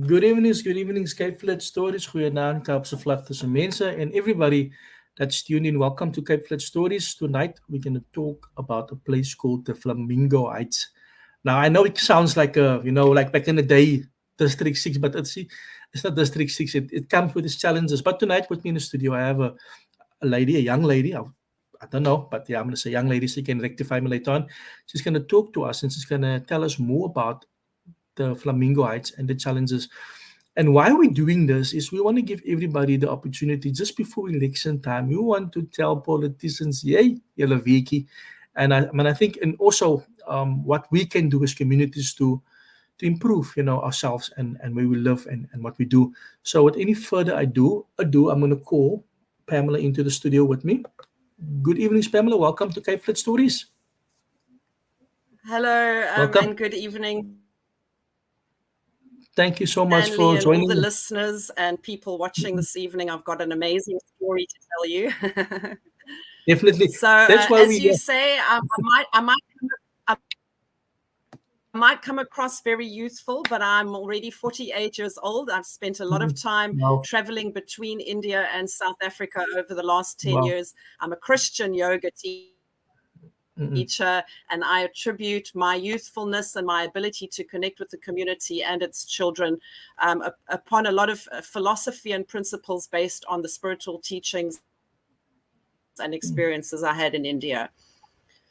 Good evening, Cape Flats Stories. Goeienaand, Kaapse Vlakte mense, and everybody that's tuned in. Welcome to Cape Flats Stories. Tonight, we're going to talk about a place called the Flamingo Heights. Now, I know it sounds like like back in the day, District 6, but it's not District 6. It comes with its challenges. But tonight, with me in the studio, I have a lady, a young lady. I don't know, but yeah, I'm going to say young lady. So you can rectify me later on. She's going to talk to us and she's going to tell us more about the Flamingo Heights and the challenges. And why we're doing this is we want to give everybody the opportunity just before election time. We want to tell politicians, yay, julle weekie. And I think, and also what we can do as communities to improve, ourselves and where we live and what we do. So with any further ado, I'm going to call Pamela into the studio with me. Good evening, Pamela. Welcome to Cape Flats Stories. Hello, Welcome. and good evening. Thank you so much Stanley for and joining all the me. listeners and people watching this evening. I've got an amazing story to tell you. Definitely. So, That's why as you say, I might come across very youthful, but I'm already 48 years old. I've spent a lot of time traveling between India and South Africa over the last 10 years. I'm a Christian yoga teacher, and I attribute my youthfulness and my ability to connect with the community and its children upon a lot of philosophy and principles based on the spiritual teachings and experiences I had in India.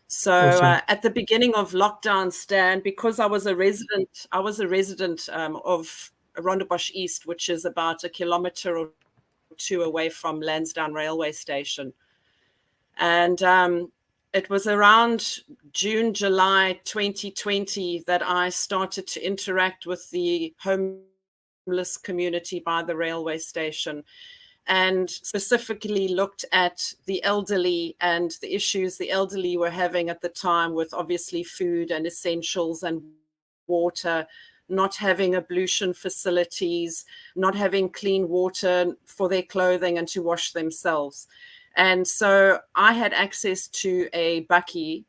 So at the beginning of lockdown, Stan, because I was a resident of Rondebosch East, which is about a kilometer or two away from Lansdowne railway station. And it was around June, July 2020 that I started to interact with the homeless community by the railway station, and specifically looked at the elderly and the issues the elderly were having at the time with obviously food and essentials and water, not having ablution facilities, not having clean water for their clothing and to wash themselves. And so I had access to a bakkie,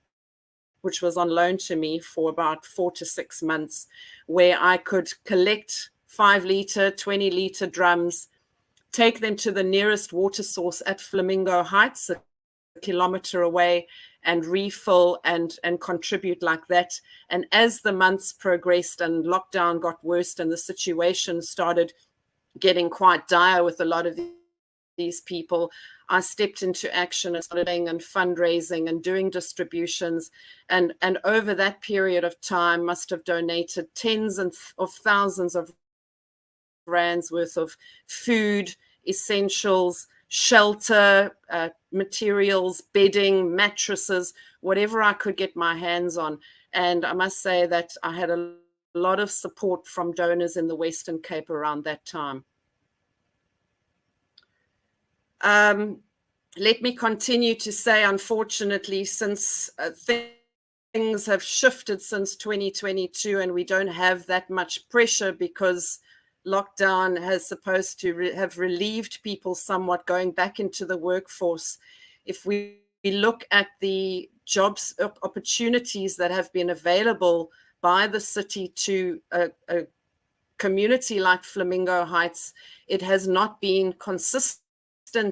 which was on loan to me for about 4 to 6 months, where I could collect 5-liter, 20-liter drums, take them to the nearest water source at Flamingo Heights, a kilometer away, and refill and contribute like that. And as the months progressed and lockdown got worse and the situation started getting quite dire with a lot of these people, I stepped into action and started and fundraising and doing distributions. And over that period of time, must have donated tens of thousands of rands worth of food, essentials, shelter, materials, bedding, mattresses, whatever I could get my hands on. And I must say that I had a lot of support from donors in the Western Cape around that time. Let me continue to say, unfortunately, since things have shifted since 2022 and we don't have that much pressure because lockdown has supposed to have relieved people somewhat going back into the workforce. If we look at the jobs opportunities that have been available by the city to a community like Flamingo Heights, it has not been consistent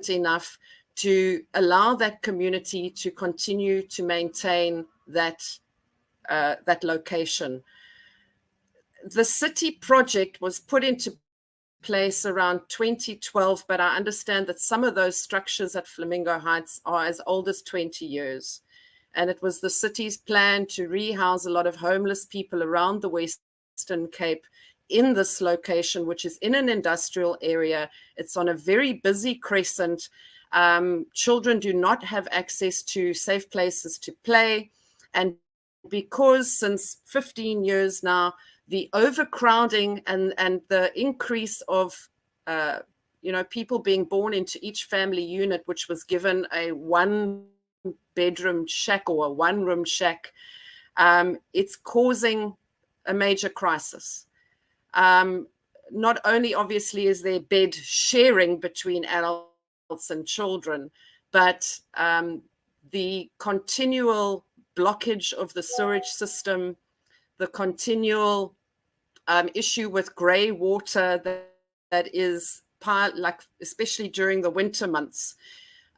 enough to allow that community to continue to maintain that location. The city project was put into place around 2012, but I understand that some of those structures at Flamingo Heights are as old as 20 years. And it was the city's plan to rehouse a lot of homeless people around the Western Cape in this location, which is in an industrial area. It's on a very busy crescent. Children do not have access to safe places to play. And because since 15 years now, the overcrowding and the increase of people being born into each family unit, which was given a one-bedroom shack or a one-room shack, it's causing a major crisis. Not only obviously is there bed sharing between adults and children, but the continual blockage of the sewage system, the continual issue with grey water that is like especially during the winter months.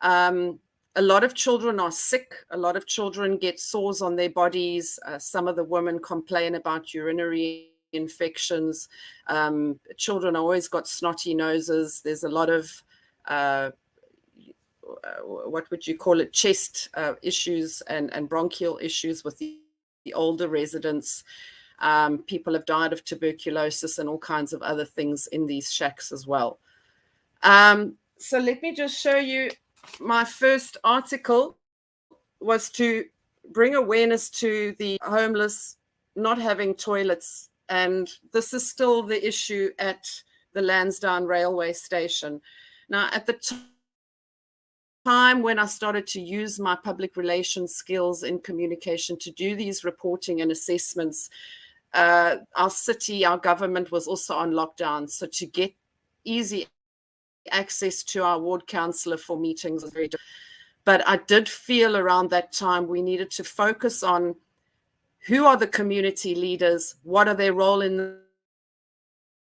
A lot of children are sick. A lot of children get sores on their bodies. Some of the women complain about urinary infections. Children always got snotty noses. There's a lot of what would you call it, chest issues and bronchial issues with the older residents. People have died of tuberculosis and all kinds of other things in these shacks as well. So let me just show you, my first article was to bring awareness to the homeless not having toilets. And this is still the issue at the Lansdowne railway station. Now, at the time when I started to use my public relations skills in communication to do these reporting and assessments, our city, our government was also on lockdown. So to get easy access to our ward councillor for meetings was very difficult. But I did feel around that time we needed to focus on who are the community leaders, what are their role in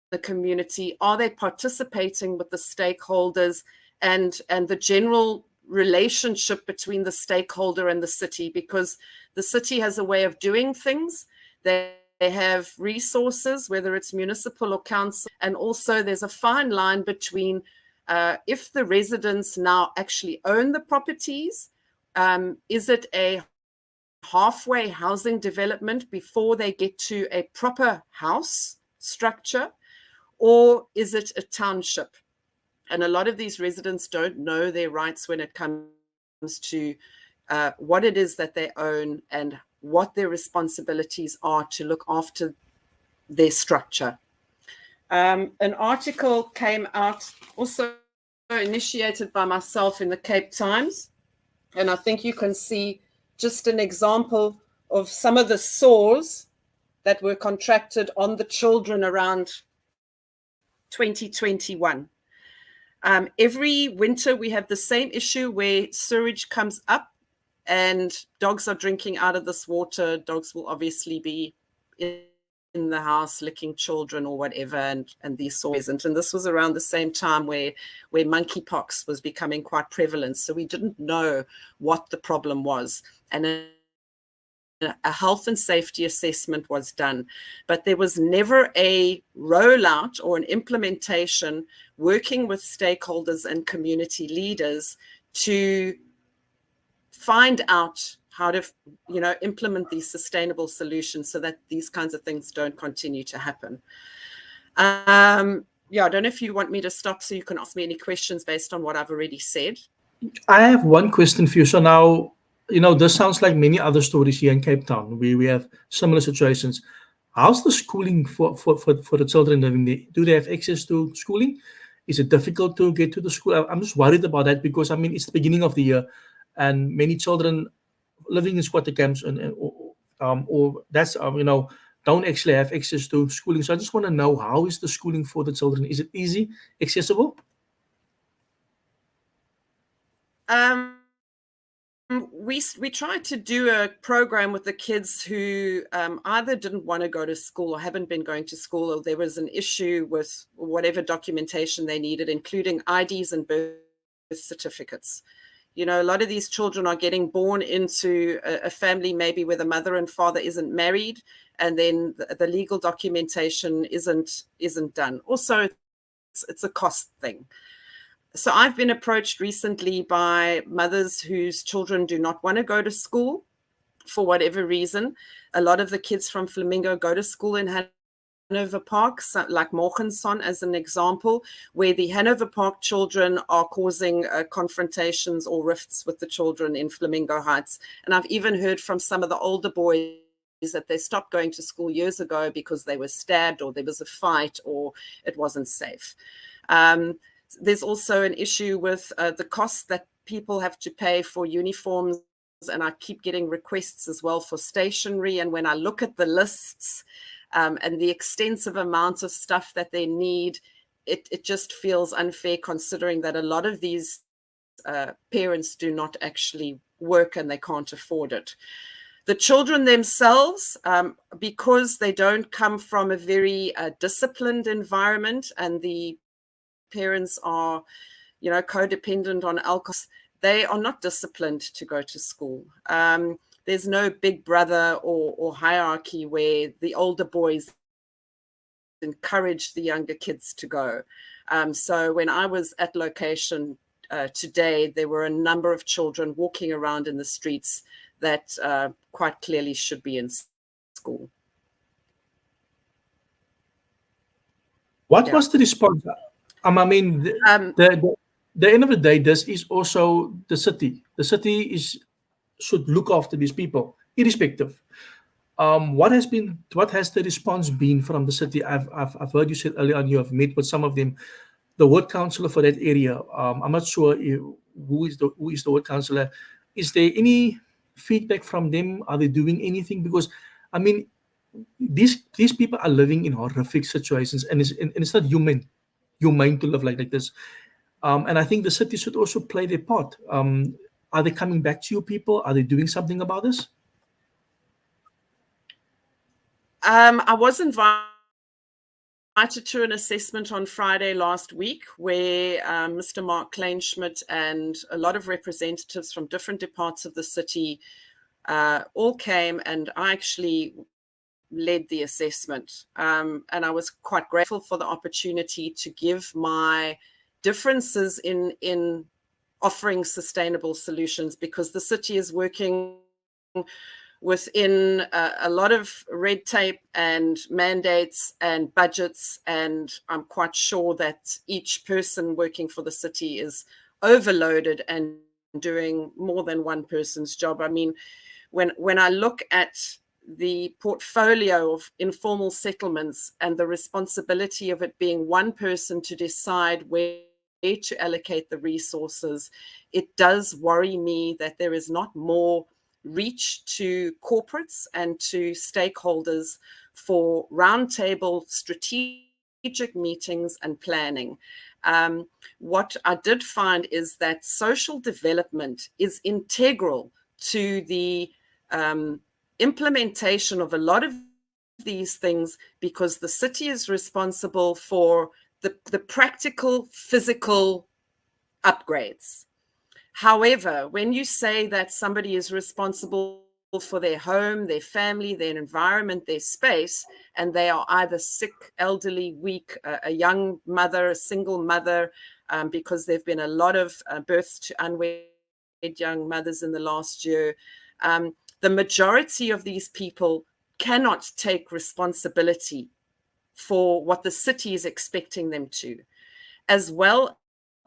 the community, are they participating with the stakeholders, and the general relationship between the stakeholder and the city, because the city has a way of doing things. They have resources, whether it's municipal or council, and also there's a fine line between if the residents now actually own the properties, is it a halfway housing development before they get to a proper house structure, or is it a township? And a lot of these residents don't know their rights when it comes to what it is that they own and what their responsibilities are to look after their structure. An article came out also initiated by myself in the Cape Times, and I think you can see just an example of some of the sores that were contracted on the children around 2021. Every winter we have the same issue where sewage comes up and dogs are drinking out of this water. Dogs will obviously be in the house licking children or whatever, and these sores. And this was around the same time where monkeypox was becoming quite prevalent. So we didn't know what the problem was. And a health and safety assessment was done, but there was never a rollout or an implementation working with stakeholders and community leaders to find out how to, implement these sustainable solutions so that these kinds of things don't continue to happen. I don't know if you want me to stop so you can ask me any questions based on what I've already said. I have one question for you. So now, this sounds like many other stories here in Cape Town where we have similar situations. How's the schooling for the children living there? Do they have access to schooling? Is it difficult to get to the school? I'm just worried about that because, it's the beginning of the year and many children living in squatter camps or that's, don't actually have access to schooling. So I just want to know, how is the schooling for the children? Is it easy, accessible? We tried to do a program with the kids who either didn't want to go to school or haven't been going to school, or there was an issue with whatever documentation they needed, including IDs and birth certificates. A lot of these children are getting born into a family maybe where the mother and father isn't married, and then the legal documentation isn't done. Also, it's a cost thing. So I've been approached recently by mothers whose children do not want to go to school for whatever reason. A lot of the kids from Flamingo go to school in Hanover Park, like Morgenson as an example, where the Hanover Park children are causing confrontations or rifts with the children in Flamingo Heights. And I've even heard from some of the older boys that they stopped going to school years ago because they were stabbed or there was a fight or it wasn't safe. There's also an issue with the costs that people have to pay for uniforms, and I keep getting requests as well for stationery. And when I look at the lists and the extensive amount of stuff that they need, it just feels unfair considering that a lot of these parents do not actually work and they can't afford it. The children themselves, because they don't come from a very disciplined environment, and the parents are, codependent on alcohol, they are not disciplined to go to school. There's no big brother or hierarchy where the older boys encourage the younger kids to go. So when I was at location today, there were a number of children walking around in the streets that quite clearly should be in school. What was the response? I mean, the end of the day, this is also the city. The city should look after these people, irrespective. What has the response been from the city? I've heard you said earlier on you have met with some of them, the ward councillor for that area. I'm not sure who is the ward councillor. Is there any feedback from them? Are they doing anything? Because I mean, these people are living in horrific situations, and it's not humane to live like this. And I think the city should also play their part. Are they coming back to you people? Are they doing something about this? I was invited to an assessment on Friday last week where Mr. Mark Kleinschmidt and a lot of representatives from different parts of the city all came, and I actually led the assessment. And I was quite grateful for the opportunity to give my differences in offering sustainable solutions, because the city is working within a lot of red tape and mandates and budgets, and I'm quite sure that each person working for the city is overloaded and doing more than one person's job. I mean, when I look at the portfolio of informal settlements and the responsibility of it being one person to decide where to allocate the resources, it does worry me that there is not more reach to corporates and to stakeholders for roundtable strategic meetings and planning. What I did find is that social development is integral to the implementation of a lot of these things, because the city is responsible for the practical physical upgrades. However, when you say that somebody is responsible for their home, their family, their environment, their space, and they are either sick, elderly, weak, a young mother, a single mother, because there have been a lot of births to unwed young mothers in the last year, the majority of these people cannot take responsibility for what the city is expecting them to, as well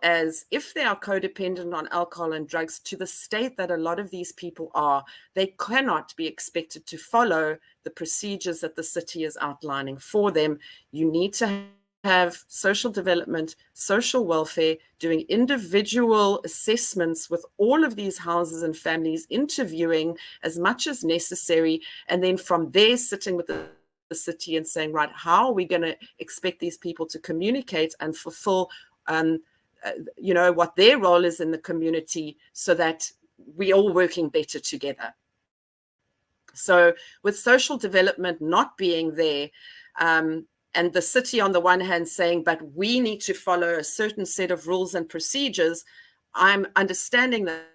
as if they are codependent on alcohol and drugs, to the state that a lot of these people are, they cannot be expected to follow the procedures that the city is outlining for them. You need to have social development, social welfare, doing individual assessments with all of these houses and families, interviewing as much as necessary, and then from there sitting with the city and saying, right, how are we going to expect these people to communicate and fulfill what their role is in the community, so that we're all working better together. So with social development not being there, and the city on the one hand saying, but we need to follow a certain set of rules and procedures, I'm understanding that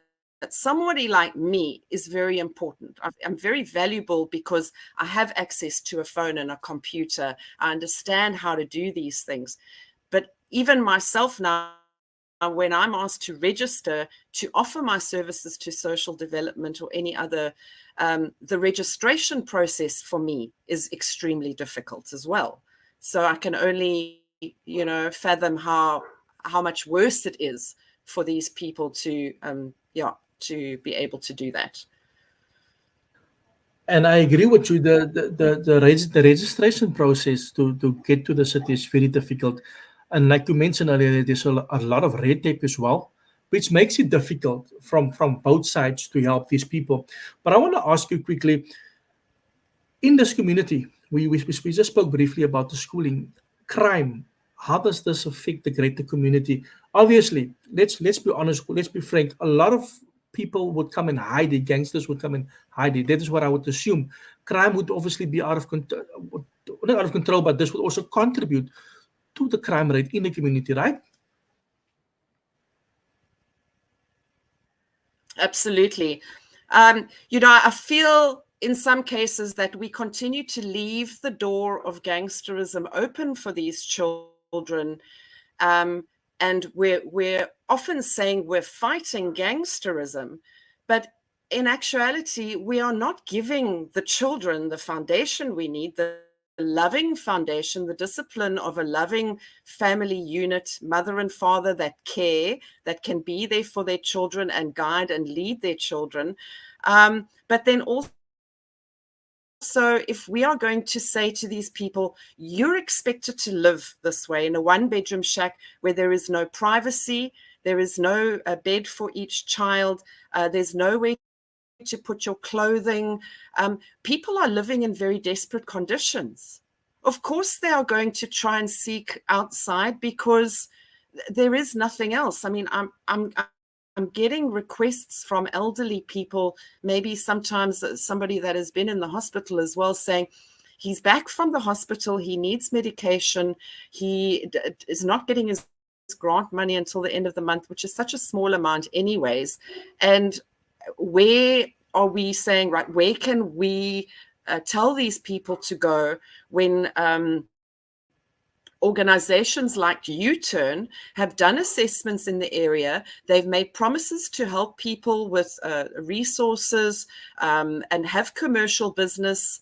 somebody like me is very important. I'm very valuable because I have access to a phone and a computer. I understand how to do these things. But even myself now, when I'm asked to register to offer my services to social development or any other, the registration process for me is extremely difficult as well. So I can only, fathom how much worse it is for these people to be able to do that. And I agree with you. The registration process to get to the city is very difficult, and like you mentioned earlier, there's a lot of red tape as well, which makes it difficult from both sides to help these people. But I want to ask you quickly, in this community, we just spoke briefly about the schooling, crime. How does this affect the greater community? Obviously, let's be honest, let's be frank. A lot of people would come and hide it, gangsters would come and hide it. That is what I would assume. Crime would obviously be out of control, not out of control, but this would also contribute to the crime rate in the community, right? Absolutely. I feel in some cases that we continue to leave the door of gangsterism open for these children. And we're often saying we're fighting gangsterism, but in actuality, we are not giving the children the foundation we need, the loving foundation, the discipline of a loving family unit, mother and father that care, that can be there for their children and guide and lead their children. But then also, if we are going to say to these people, you're expected to live this way in a one-bedroom shack where there is no privacy, there is no bed for each child, there's nowhere to put your clothing. People are living in very desperate conditions. Of course, they are going to try and seek outside because there is nothing else. I mean, I'm getting requests from elderly people, maybe sometimes somebody that has been in the hospital as well, saying he's back from the hospital, he needs medication, he is not getting his grant money until the end of the month, which is such a small amount anyways. And where are we saying, right, where can we tell these people to go when organizations like U-Turn have done assessments in the area? They've made promises to help people with resources and have commercial business.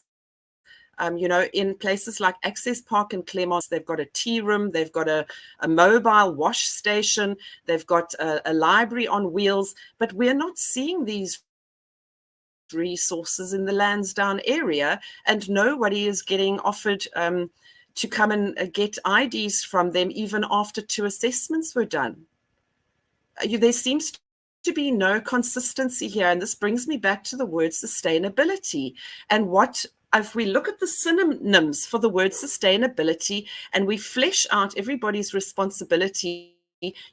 In places like Access Park and Claremont, they've got a tea room, they've got a mobile wash station, they've got a library on wheels, but we're not seeing these resources in the Lansdowne area, and nobody is getting offered to come and get IDs from them even after 2 assessments were done. There seems to be no consistency here, and this brings me back to the word sustainability. And what if we look at the synonyms for the word sustainability and we flesh out everybody's responsibility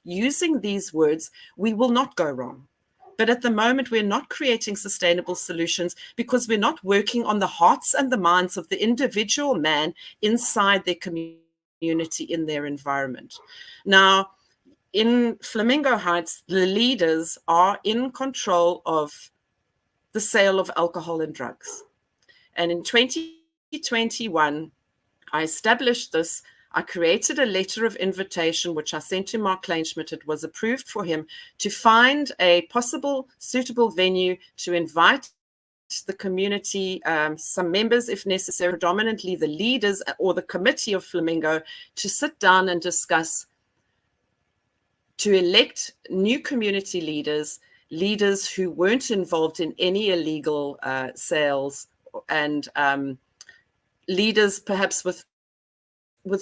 using these words, we will not go wrong. But at the moment, we're not creating sustainable solutions because we're not working on the hearts and the minds of the individual man inside their community, in their environment. Now, in Flamingo Heights, the leaders are in control of the sale of alcohol and drugs. And in 2021, I established this. I created a letter of invitation, which I sent to Mark Kleinschmidt. It was approved for him to find a possible suitable venue to invite the community, some members if necessary, predominantly the leaders or the committee of Flamingo, to sit down and discuss, to elect new community leaders who weren't involved in any illegal sales, and leaders perhaps with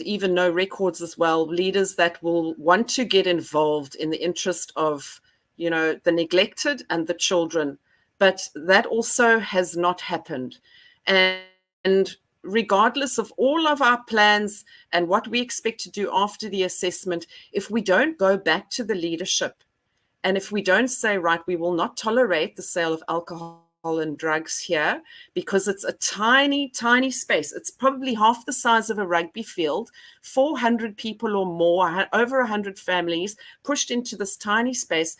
even no records as well, leaders that will want to get involved in the interest of, the neglected and the children. But that also has not happened. And regardless of all of our plans and what we expect to do after the assessment, if we don't go back to the leadership, and if we don't say, right, we will not tolerate the sale of alcohol and drugs here, because it's a tiny, tiny space. It's probably half the size of a rugby field, 400 people or more, over 100 families pushed into this tiny space.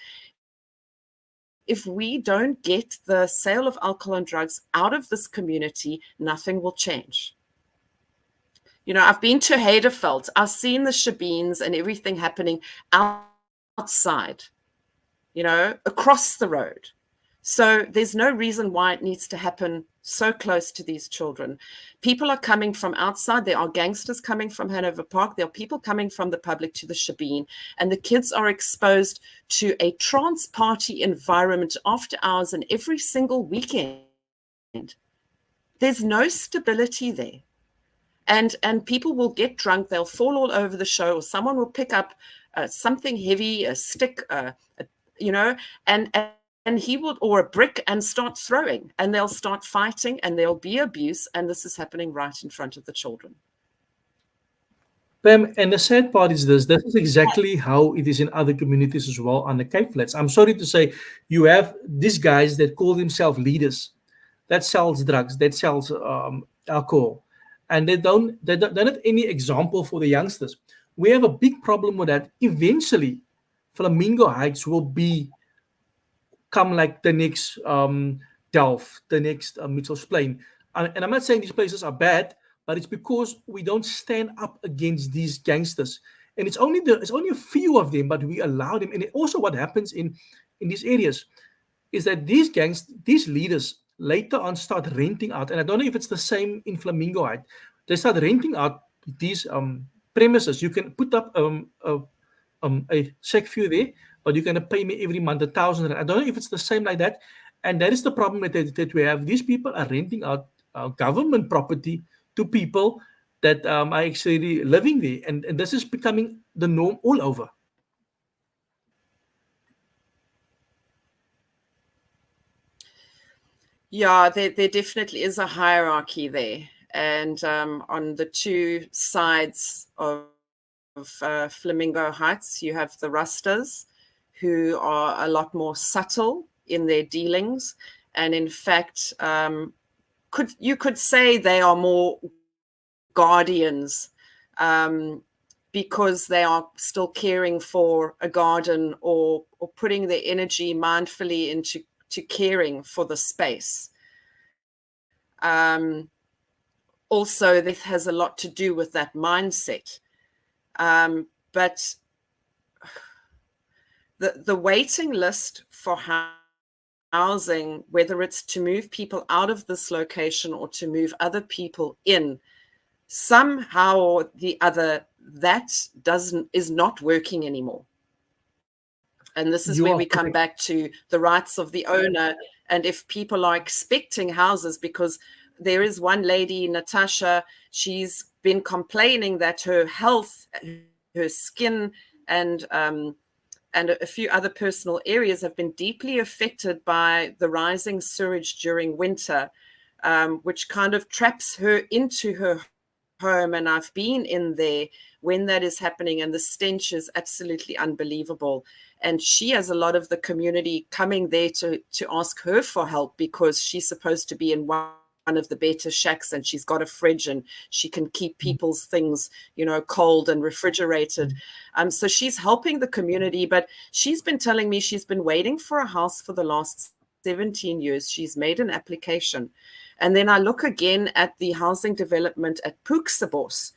If we don't get the sale of alcohol and drugs out of this community, nothing will change. I've been to Haderveld. I've seen the shebeens and everything happening outside, across the road. So there's no reason why it needs to happen so close to these children. People are coming from outside. There are gangsters coming from Hanover Park. There are people coming from the public to the shebeen. And the kids are exposed to a trance party environment after hours and every single weekend. There's no stability there. And people will get drunk. They'll fall all over the show, or someone will pick up something heavy, a stick, and he will, or a brick, and start throwing, and they'll start fighting, and there'll be abuse, and this is happening right in front of the children. Pam, and the sad part is this: this is exactly how it is in other communities as well on the Cape Flats. I'm sorry to say, you have these guys that call themselves leaders, that sells drugs, that sells alcohol, and they don't have any example for the youngsters. We have a big problem with that. Eventually, Flamingo Heights will become like the next Delft, the next Mitchell's Plain. And I'm not saying these places are bad, but it's because we don't stand up against these gangsters. And it's only a few of them, but we allow them. And also, what happens in these areas is that these leaders later on start renting out, and I don't know if it's the same in Flamingo Heights. They start renting out these premises. You can put up a check for you there, but you're gonna pay me every month 1,000. I don't know if it's the same like that, and that is the problem that we have. These people are renting out government property to people that are actually living there, and this is becoming the norm all over. Yeah, there definitely is a hierarchy there. And on the two sides of Flamingo Heights, you have the Rastas, who are a lot more subtle in their dealings. And in fact, you could say they are more guardians, because they are still caring for a garden, or putting their energy mindfully into caring for the space. Also, this has a lot to do with that mindset. But the waiting list for housing, whether it's to move people out of this location or to move other people in, somehow or the other, that is not working anymore. And this is You where are we come correct. back to the rights of the owner. And if people are expecting houses, because there is one lady, Natasha, she's been complaining that her health, her skin, and a few other personal areas have been deeply affected by the rising sewage during winter, which kind of traps her into her home. And I've been in there when that is happening, and the stench is absolutely unbelievable. And she has a lot of the community coming there to ask her for help, because she's supposed to be in one of the better shacks, and she's got a fridge, and she can keep people's things, cold and refrigerated. So she's helping the community, but she's been telling me she's been waiting for a house for the last 17 years. She's made an application. And then I look again at the housing development at Puxabos,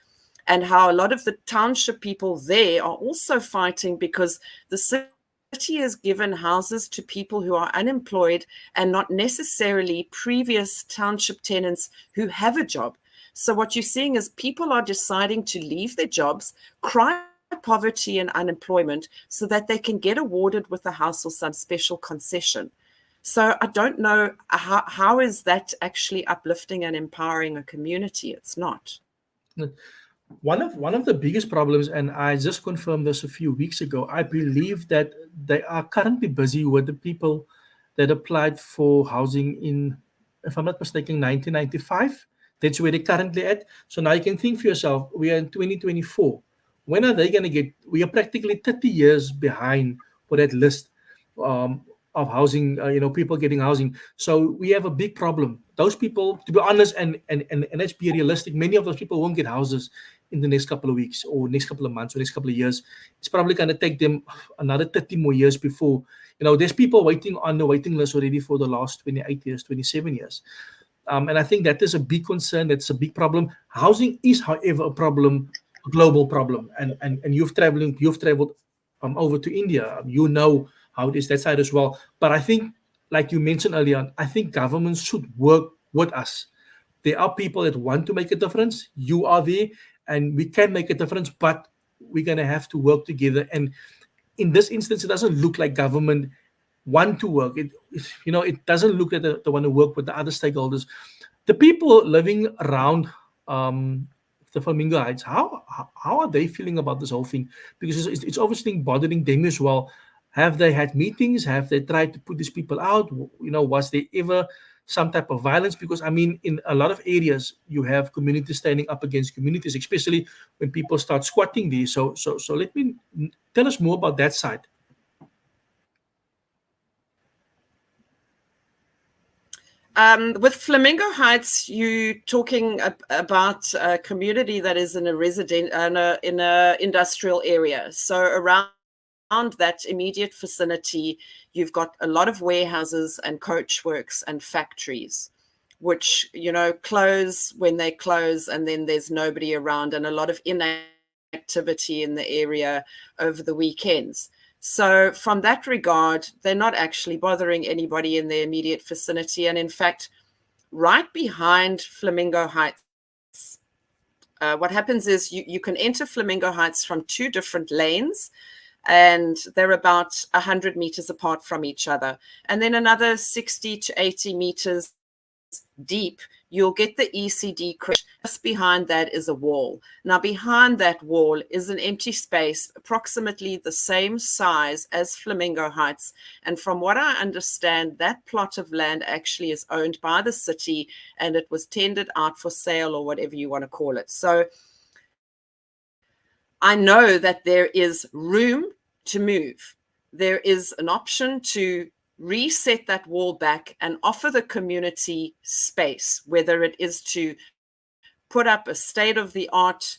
and how a lot of the township people there are also fighting, because the city has given houses to people who are unemployed and not necessarily previous township tenants who have a job. So what you're seeing is people are deciding to leave their jobs, cry poverty and unemployment, so that they can get awarded with a house or some special concession. So I don't know how is that actually uplifting and empowering a community. It's not. One of the biggest problems, and I just confirmed this a few weeks ago, I believe that they are currently busy with the people that applied for housing in, if I'm not mistaken, 1995. That's where they're currently at. So now you can think for yourself, we are in 2024. When are they going to get? We are practically 30 years behind for that list um, of housing, people getting housing. So we have a big problem. Those people, to be honest, and let's be realistic, many of those people won't get houses in the next couple of weeks or next couple of months or next couple of years. It's probably going to take them another 30 more years before, there's people waiting on the waiting list already for the last 28 years, 27 years. And I think that is a big concern. That's a big problem. Housing is, however, a problem, a global problem. And you've traveled over to India. You know how it is that side as well. But I think, like you mentioned earlier, I think governments should work with us. There are people that want to make a difference. You are there, and we can make a difference, but we're gonna have to work together. And in this instance, it doesn't look like government want to work. It doesn't look like they want to work with the other stakeholders. The people living around the Flamingo Heights, how are they feeling about this whole thing? Because it's obviously bothering them as well. Have they had meetings? Have they tried to put these people out? Was there ever some type of violence? Because I mean, in a lot of areas, you have communities standing up against communities, especially when people start squatting there. So let me tell us more about that side. With Flamingo Heights, you talking about a community that is in a in a industrial area. So around that immediate vicinity, you've got a lot of warehouses and coach works and factories, which, you know, close when they close, and then there's nobody around, and a lot of inactivity in the area over the weekends. So from that regard, they're not actually bothering anybody in the immediate vicinity. And in fact, right behind Flamingo Heights, what happens is you can enter Flamingo Heights from two different lanes, and they're about 100 meters apart from each other. And then another 60 to 80 meters deep, you'll get the ECD crash. Just behind that is a wall. Now, behind that wall is an empty space, approximately the same size as Flamingo Heights. And from what I understand, that plot of land actually is owned by the city, and it was tendered out for sale, or whatever you want to call it. So I know that there is room to move. There is an option to reset that wall back and offer the community space, whether it is to put up a state-of-the-art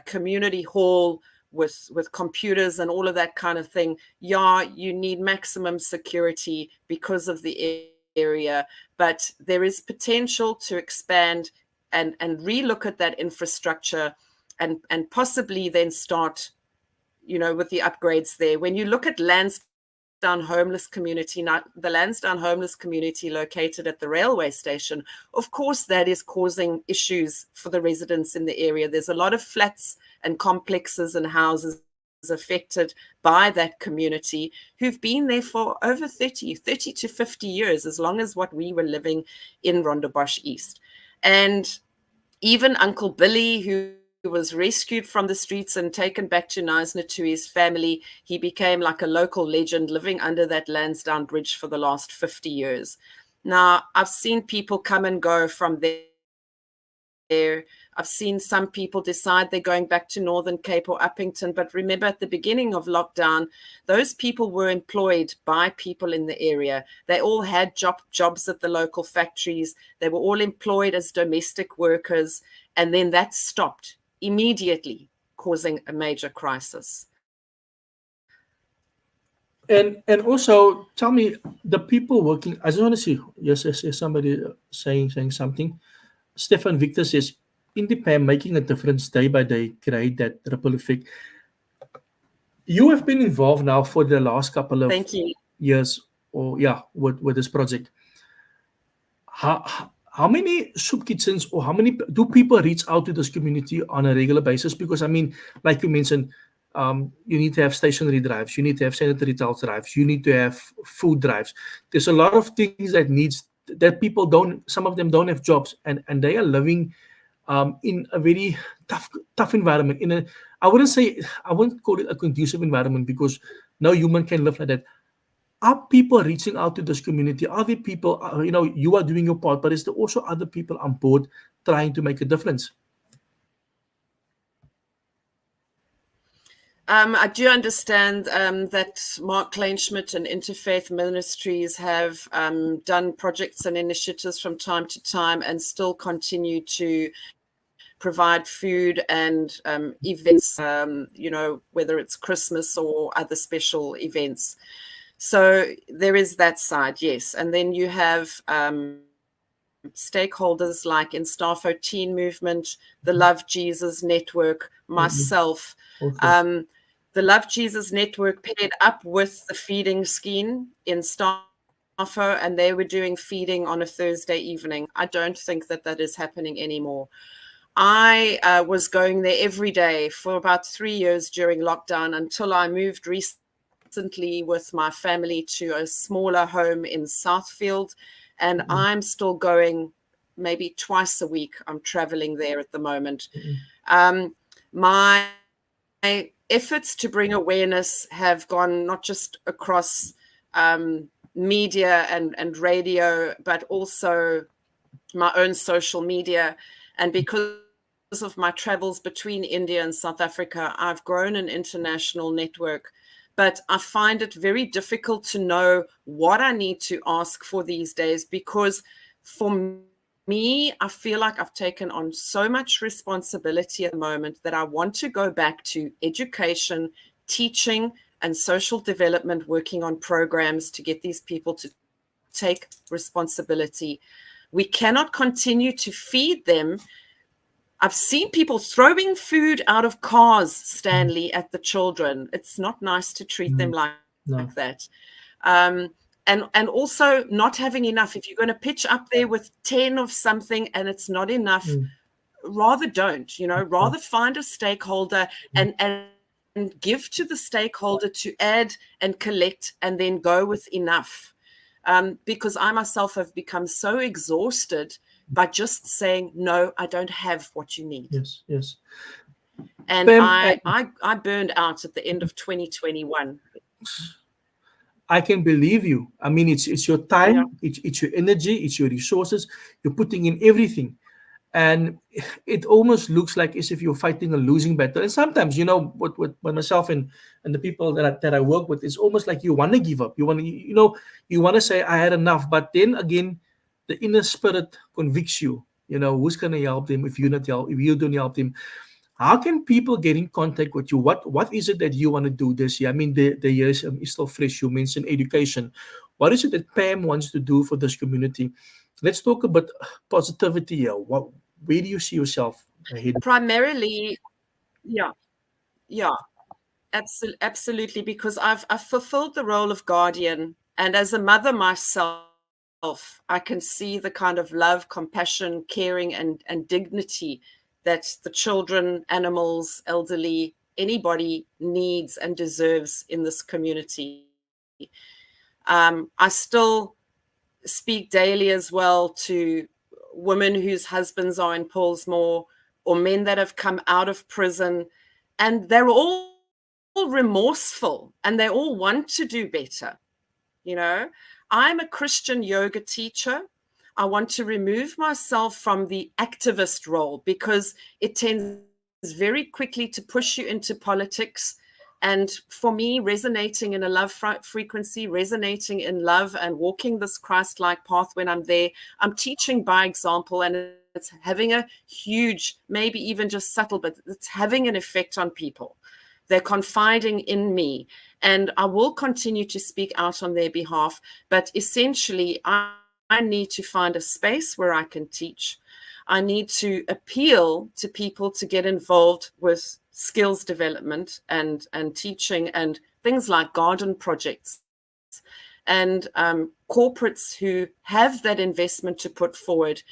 community hall with computers and all of that kind of thing. Yeah, you need maximum security because of the area, but there is potential to expand and relook at that infrastructure and possibly then start, you know, with the upgrades there. When you look at Lansdowne homeless community, now the Lansdowne homeless community located at the railway station, of course, that is causing issues for the residents in the area. There's a lot of flats and complexes and houses affected by that community who've been there for over 30 to 50 years, as long as what we were living in Rondebosch East. And even Uncle Billy, who was rescued from the streets and taken back to Knysna to his family, he became like a local legend, living under that Lansdowne Bridge for the last 50 years. Now, I've seen people come and go from there. I've seen some people decide they're going back to Northern Cape or Uppington. But remember, at the beginning of lockdown, those people were employed by people in the area. They all had jobs at the local factories. They were all employed as domestic workers. And then that stopped immediately, causing a major crisis. And also tell me, the people working. I just want to see. Yes, somebody saying something. Stefan Victor says, independent, making a difference day by day, create that ripple effect. You have been involved now for the last couple of Thank you. years, or yeah, with this project. How many soup kitchens, or how many do people reach out to this community on a regular basis? Because I mean, like you mentioned, you need to have stationary drives, you need to have sanitary towel drives, you need to have food drives. There's a lot of things that people don't. Some of them don't have jobs, and they are living in a very tough environment. I wouldn't call it a conducive environment, because no human can live like that. Are people reaching out to this community? Are there people, you are doing your part, but is there also other people on board trying to make a difference? I do understand that Mark Kleinschmidt and Interfaith Ministries have done projects and initiatives from time to time, and still continue to provide food and events, whether it's Christmas or other special events. So there is that side, yes. And then you have stakeholders like Instafo Teen Movement, the Love Jesus Network, myself. Okay. The Love Jesus Network paired up with the feeding scheme in Instafo, and they were doing feeding on a Thursday evening. I don't think that is happening anymore. I was going there every day for about 3 years during lockdown, until I moved recently with my family to a smaller home in Southfield, and I'm still going maybe twice a week. I'm traveling there at the moment. My efforts to bring awareness have gone not just across media and radio, but also my own social media. And because of my travels between India and South Africa, I've grown an international network. But I find it very difficult to know what I need to ask for these days, because for me, I feel like I've taken on so much responsibility at the moment that I want to go back to education, teaching, and social development, working on programs to get these people to take responsibility. We cannot continue to feed them. I've seen people throwing food out of cars, Stanley, at the children. It's not nice to treat them like No. that. And also not having enough. If you're going to pitch up there with 10 of something and it's not enough, rather don't, rather find a stakeholder and give to the stakeholder to add and collect and then go with enough. Because I myself have become so exhausted by just saying, no, I don't have what you need. Yes, yes. And Pam, I burned out at the end of 2021. I can believe you. I mean, it's your time, Yeah. it's your energy, it's your resources. You're putting in everything, and it almost looks like as if you're fighting a losing battle. And sometimes, what myself and the people that I work with, it's almost like you want to give up. You want to, you want to say I had enough, but then again, the inner spirit convicts you. Who's gonna help them if if you don't help them? How can people get in contact with you? What is it that you want to do this year? I mean, the year is still fresh. You mentioned education. What is it that Pam wants to do for this community? Let's talk about positivity here. Where do you see yourself ahead? Primarily, yeah, absolutely, because I've fulfilled the role of guardian, and as a mother myself, I can see the kind of love, compassion, caring, and dignity that the children, animals, elderly, anybody needs and deserves in this community. I still speak daily as well to women whose husbands are in Paulsmoor, or men that have come out of prison, and they're all remorseful and they all want to do better. I'm a Christian yoga teacher. I want to remove myself from the activist role because it tends very quickly to push you into politics. And for me, resonating in a love frequency, resonating in love and walking this Christ-like path when I'm there, I'm teaching by example, and it's having a huge, maybe even just subtle, but it's having an effect on people. They're confiding in me, and I will continue to speak out on their behalf. But essentially, I need to find a space where I can teach. I need to appeal to people to get involved with skills development and teaching and things like garden projects, and corporates who have that investment to put forward.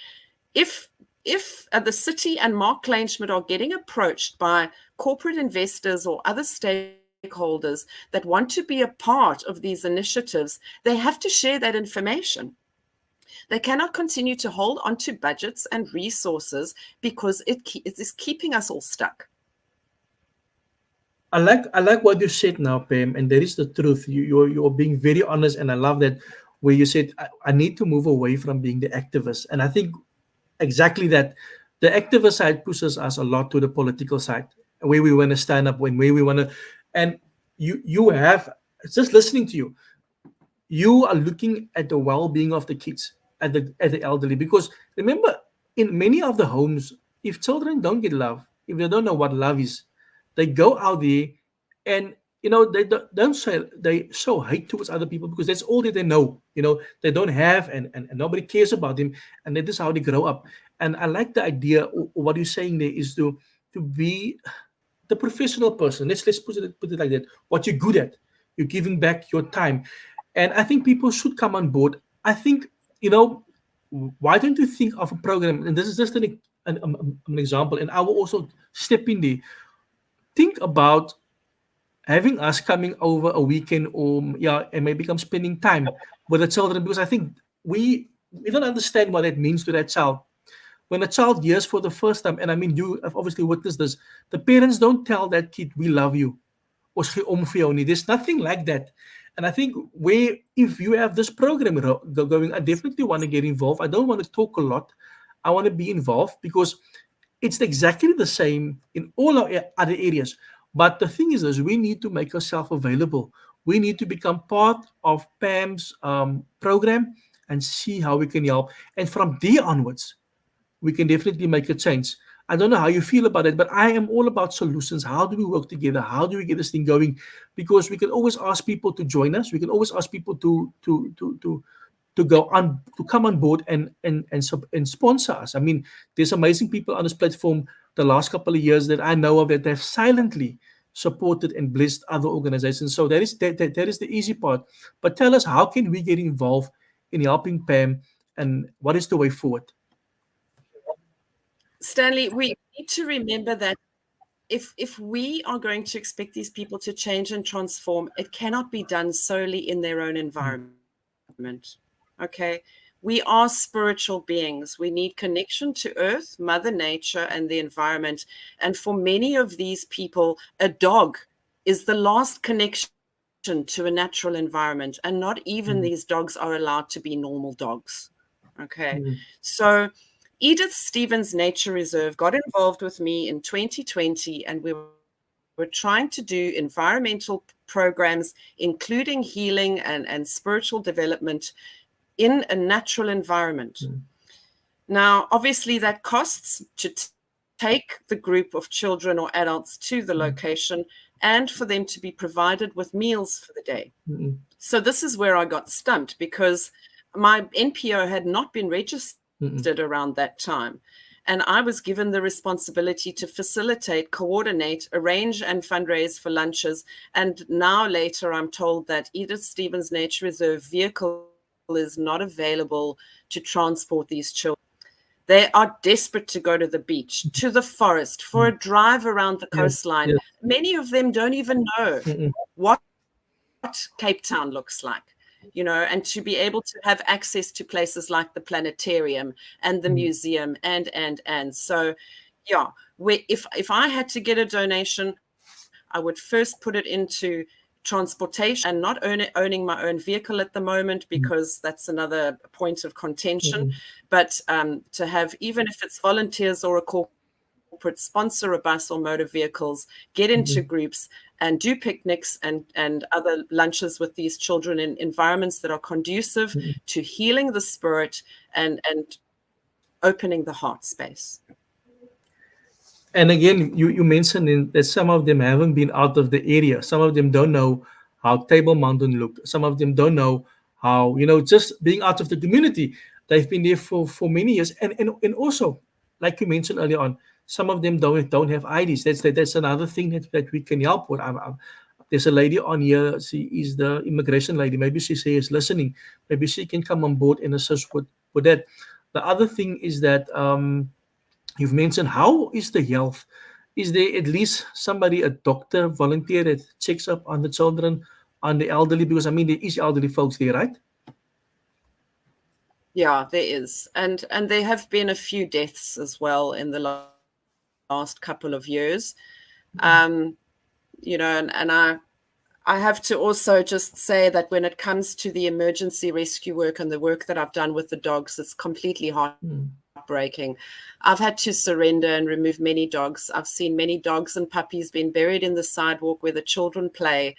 If the city and Mark Kleinschmidt are getting approached by corporate investors or other stakeholders that want to be a part of these initiatives, they have to share that information. They cannot continue to hold on to budgets and resources because it is keeping us all stuck. I like what you said now, Pam, and that is the truth. You're being very honest, and I love that where you said I need to move away from being the activist, and I think exactly that. The activist side pushes us a lot to the political side, where we want to stand up, where we want to, and you have just listening to you. You are looking at the well-being of the kids, at the elderly, because remember, in many of the homes, if children don't get love, if they don't know what love is, they go out there and they don't say they show hate towards other people because that's all that they know. They don't have, and nobody cares about them, and that is how they grow up. And I like the idea. What you're saying there is to be the professional person. Let's put it like that. What you're good at, you're giving back your time, and I think people should come on board. I think why don't you think of a program? And this is just an example, and I will also step in there. Think about having us coming over a weekend, or and maybe come spending time with the children, because I think we don't understand what that means to that child. When a child hears for the first time, and I mean you have obviously witnessed this, the parents don't tell that kid we love you or "Sê om vir jou nie." There's nothing like that. And I think if you have this program going, I definitely want to get involved. I don't want to talk a lot. I want to be involved because it's exactly the same in all our other areas. But the thing is, we need to make ourselves available. We need to become part of Pam's program and see how we can help. And from there onwards, we can definitely make a change. I don't know how you feel about it, but I am all about solutions. How do we work together? How do we get this thing going? Because we can always ask people to join us. We can always ask people to go on, to come on board and sponsor us. I mean, there's amazing people on this platform the last couple of years that I know of that have silently supported and blessed other organizations. So that is the easy part. But tell us, how can we get involved in helping Pam, and what is the way forward? Stanley, we need to remember that if we are going to expect these people to change and transform, it cannot be done solely in their own environment. Okay? We are spiritual beings. We need connection to earth, Mother Nature, and the environment. And for many of these people, a dog is the last connection to a natural environment. And not even these dogs are allowed to be normal dogs. Okay? So Edith Stevens Nature Reserve got involved with me in 2020, and we were trying to do environmental programs, including healing and spiritual development in a natural environment. Now, obviously, that costs to take the group of children or adults to the location and for them to be provided with meals for the day. So this is where I got stumped, because my NPO had not been registered around that time. And I was given the responsibility to facilitate, coordinate, arrange, and fundraise for lunches. And now later, I'm told that Edith Stevens Nature Reserve vehicle is not available to transport these children. They are desperate to go to the beach, to the forest, for a drive around the coastline. Many of them don't even know what Cape Town looks like, and to be able to have access to places like the planetarium and the museum and. So, yeah, if I had to get a donation, I would first put it into transportation, and not owning my own vehicle at the moment, because that's another point of contention. But to have, even if it's volunteers or a corporate sponsor a bus or motor vehicles, get into groups and do picnics and other lunches with these children in environments that are conducive to healing the spirit and opening the heart space. And again, you mentioned that some of them haven't been out of the area. Some of them don't know how Table Mountain looked. Some of them don't know how, just being out of the community. They've been there for many years. And also, like you mentioned earlier on, some of them don't have IDs. That's another thing that we can help with. There's a lady on here. She is the immigration lady. Maybe she is listening. Maybe she can come on board and assist with that. The other thing is that you've mentioned, how is the health? Is there at least somebody, a doctor, volunteer, that checks up on the children, on the elderly? Because I mean, there is elderly folks there, right? Yeah, there is, and there have been a few deaths as well in the last couple of years. And I have to also just say that when it comes to the emergency rescue work and the work that I've done with the dogs, it's completely heartbreaking. I've had to surrender and remove many dogs. I've seen many dogs and puppies being buried in the sidewalk where the children play.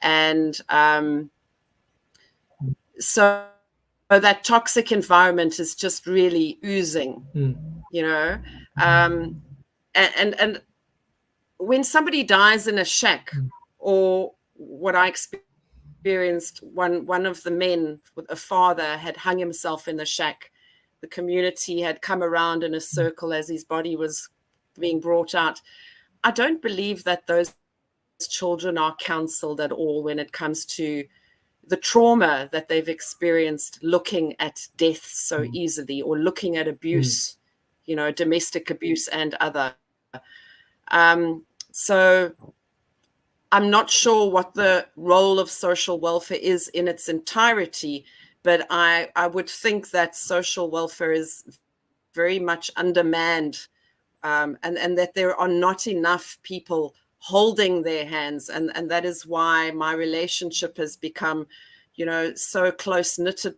And so that toxic environment is just really oozing, and when somebody dies in a shack, or what I experienced, one of the men, a father, had hung himself in the shack. The community had come around in a circle as his body was being brought out. I don't believe that those children are counseled at all when it comes to the trauma that they've experienced looking at death so easily, or looking at abuse, domestic abuse and other. So I'm not sure what the role of social welfare is in its entirety, but I would think that social welfare is very much undermanned, and that there are not enough people holding their hands. And that is why my relationship has become, so close knitted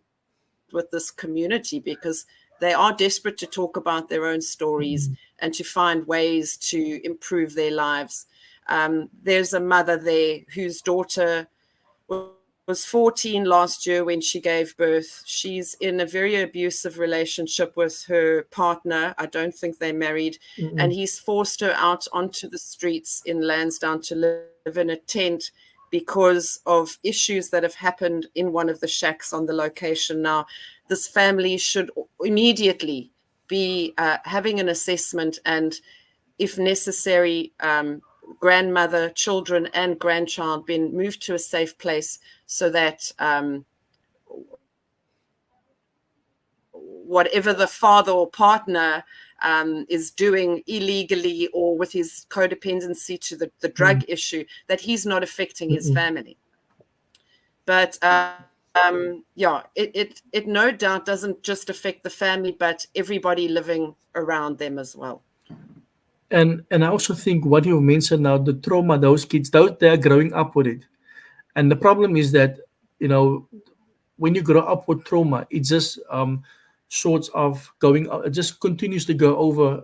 with this community, because they are desperate to talk about their own stories and to find ways to improve their lives. There's a mother there whose daughter was 14 last year when she gave birth. She's in a very abusive relationship with her partner. I don't think they're married. And he's forced her out onto the streets in Lansdowne to live in a tent because of issues that have happened in one of the shacks on the location. Now, this family should immediately be having an assessment, and if necessary, grandmother, children, and grandchild being moved to a safe place so that whatever the father or partner is doing illegally or with his codependency to the drug issue, that he's not affecting his family. But it no doubt doesn't just affect the family, but everybody living around them as well. And I also think what you mentioned now, the trauma, those kids, they are growing up with it. And the problem is that, when you grow up with trauma, it just sorts of it just continues to go over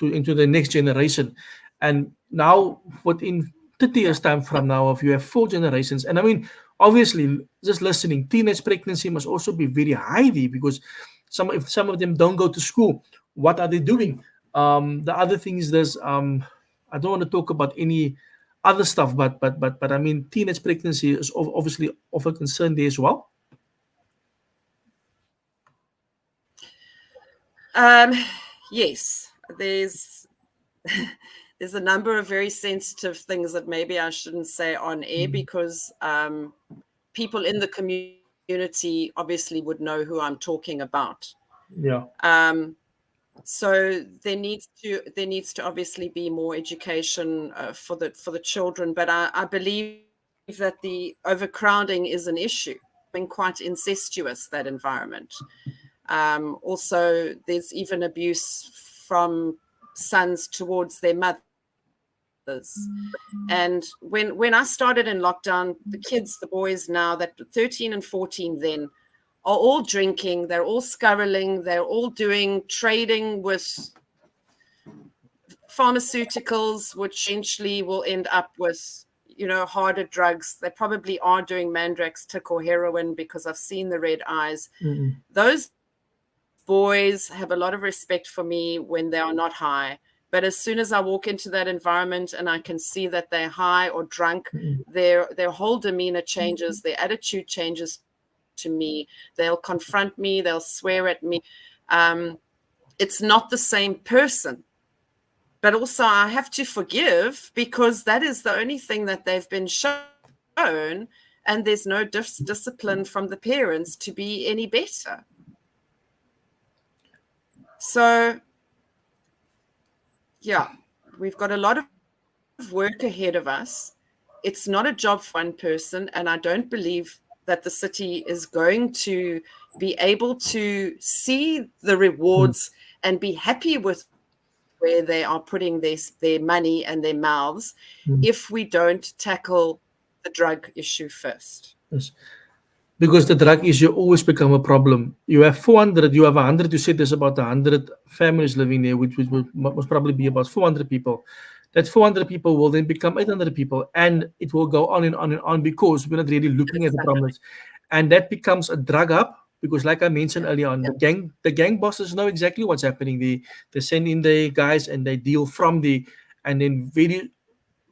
into the next generation. And now within 30 years time from now, if you have 4 generations, and I mean, obviously, just listening, teenage pregnancy must also be very high there, because if some of them don't go to school, what are they doing? The other thing is this, I don't want to talk about any other stuff, but I mean, teenage pregnancy is obviously of a concern there as well. Yes, there's a number of very sensitive things that maybe I shouldn't say on air, because people in the community obviously would know who I'm talking about. Yeah. So there needs to obviously be more education for the children, but I believe that the overcrowding is an issue, being quite incestuous, that environment. Also, there's even abuse from sons towards their mothers. And when I started in lockdown, the boys now that 13 and 14 then are all drinking, they're all scuttling, they're all doing trading with pharmaceuticals, which eventually will end up with, harder drugs. They probably are doing Mandrax, tick, or heroin, because I've seen the red eyes. Those boys have a lot of respect for me when they are not high. But as soon as I walk into that environment and I can see that they're high or drunk, their whole demeanor changes, their attitude changes to me. They'll confront me, they'll swear at me. It's not the same person. But also I have to forgive, because that is the only thing that they've been shown, and there's no discipline from the parents to be any better. So, yeah, we've got a lot of work ahead of us. It's not a job for one person, and I don't believe that the city is going to be able to see the rewards and be happy with where they are putting their money and their mouths if we don't tackle the drug issue first. Yes. Because the drug issue always become a problem. You have 400, you have 100, you said there's about 100 families living there, which must probably be about 400 people. That 400 people will then become 800 people, and it will go on and on and on, because we're not really looking at the problems. And that becomes a drug hub, because like I mentioned earlier on, the gang bosses know exactly what's happening. They send in the guys and they deal from and then very